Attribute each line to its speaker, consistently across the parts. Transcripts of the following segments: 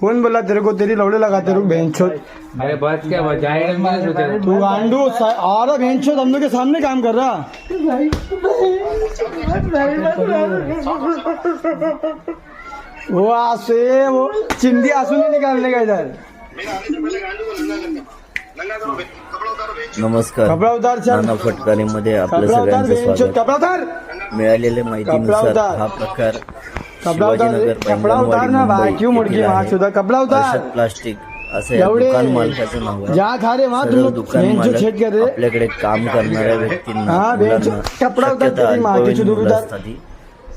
Speaker 1: कौन बोला तेरे को, तेरी लौड़े लगा तेरे को बेंचोद।
Speaker 2: अरे बस क्या बजाए
Speaker 1: तू गांडू और बेंचोद हम लोग के सामने काम कर रहा। वो आसे वो चिंदी आंसू नहीं निकालने का इधर।
Speaker 3: नमस्कार,
Speaker 1: कपड़ा उतार
Speaker 3: नाना फटकारीमध्ये आपलं सगळ्यांचं स्वागत।
Speaker 1: कपड़ा उतार,
Speaker 3: मिळालेल्या माहितीनुसार हा प्रकार शिवाजीनगर
Speaker 1: कपड़ा उतार ना भाई, क्यों मुड़की वहाँ सुधा कपड़ा उतार।
Speaker 3: हर्षद प्लास्टिक असं या दुकान मालकाचं नाव आहे।
Speaker 1: जहाँ खा रहे वहाँ तुम
Speaker 3: सदर
Speaker 1: लोग
Speaker 3: दुकान
Speaker 1: बेंचोद
Speaker 3: मालक
Speaker 1: छेद कर रहे।
Speaker 3: आपल्याकडे काम करणाऱ्या व्यक्तींना
Speaker 1: हाँ बेंचोद,
Speaker 3: मुलांना
Speaker 1: कपड़ा उतार
Speaker 3: शक्यता
Speaker 1: तेरी माँ की
Speaker 3: अल्पवयीन
Speaker 1: चुदूर
Speaker 3: मुलं
Speaker 1: उतार।
Speaker 3: असतात ही.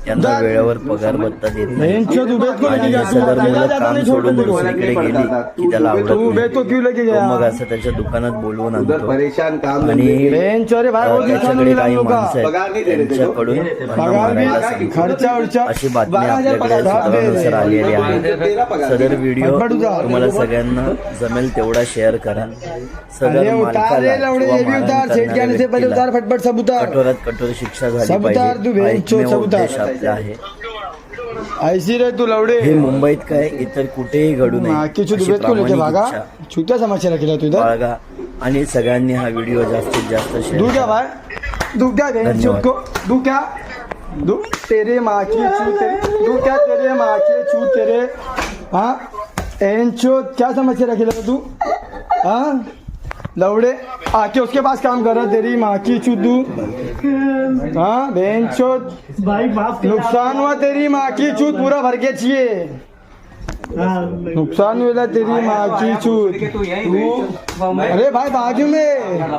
Speaker 3: त्यांना वेळेवर पगार भत्ता देत नाही
Speaker 1: बेंचोद उबेद को लेके
Speaker 3: आणि
Speaker 1: गया,
Speaker 3: सदर मुलं
Speaker 1: जाता
Speaker 3: काम
Speaker 1: नहीं छोड़
Speaker 3: सोडून
Speaker 1: तेरे को।
Speaker 3: दुसरीकडे गेली की त्याला आवडत
Speaker 1: तू
Speaker 3: नाही.
Speaker 1: उबेद को क्यों लेके
Speaker 3: तो
Speaker 1: गया।
Speaker 3: मग असं त्याच्या दुकानात बोलवून आणतो
Speaker 4: परेशान काम
Speaker 3: आणि
Speaker 1: बेंच अरे भाई बहुत नुकसान
Speaker 3: त्याच्याकडे
Speaker 1: होईल
Speaker 3: काही
Speaker 1: हम लोग का।
Speaker 3: माणसं
Speaker 4: पगार नाही
Speaker 3: आहेत
Speaker 4: दे रहे थे
Speaker 3: त्यांच्याकडून त्यांना
Speaker 1: पगार भी
Speaker 3: मारायला सांगतो.
Speaker 1: खर्चा उर्चा
Speaker 3: अशी बातमी
Speaker 1: 12,000
Speaker 3: आपल्याकडे
Speaker 1: पगार दे
Speaker 3: सूत्रानुसार
Speaker 1: रहे।
Speaker 3: आलेली आहे. सदर व्हिडिओ
Speaker 1: फटफट उतार.
Speaker 3: तुम्हाला सगळ्यांना जमेल तेवढा शेअर करा. सदर
Speaker 1: अरे उतार
Speaker 3: मालकाला
Speaker 1: रे लवड़े,
Speaker 3: किंवा
Speaker 1: ये भी
Speaker 3: मारहाण
Speaker 1: उतार, छेद के आने से पहले
Speaker 3: करणाऱ्या
Speaker 1: उतार, फटफट सब उतार।
Speaker 3: कठोरात कठोर शिक्षा झाली
Speaker 1: सब उतार तू,
Speaker 3: पाहिजे हा
Speaker 1: बेंचो,
Speaker 3: एकमेव
Speaker 1: सब उतार।
Speaker 3: उद्देश आपला आहे.
Speaker 1: ऐसी रे तू लवड़े।
Speaker 3: हे मुंबईत काय इतर कुठेही घडू नये
Speaker 1: माँ की चुद
Speaker 3: अशी
Speaker 1: उबेद को लेके
Speaker 3: प्रामाणिक
Speaker 1: भागा,
Speaker 3: इच्छा
Speaker 1: छूता समाचार रखेला तू इधर।
Speaker 3: बाळगा आणि सगळ्यांनी हा व्हिडिओ जास्तीत जास्त
Speaker 1: दू
Speaker 3: शेअर
Speaker 1: क्या
Speaker 3: करा.
Speaker 1: भाई, दू क्या बेंचोद
Speaker 3: धन्यवाद.
Speaker 1: को, दू क्या, दू तेरे माँ की चू तेरे, दू क्या तेरे माँ के चू तेरे। हाँ बेंचोद क्या समझ रखेला तू। हाँ लवड़े आके उसके पास काम कर रहा, तेरी माँ की चुदू। हाँ बेंचोद
Speaker 5: भाई बाप
Speaker 1: नुकसान हुआ तेरी माँ की चूत, पूरा भर के चाहिए। नुकसान हुआ तेरी माँ की चूत। अरे भाई बाजू में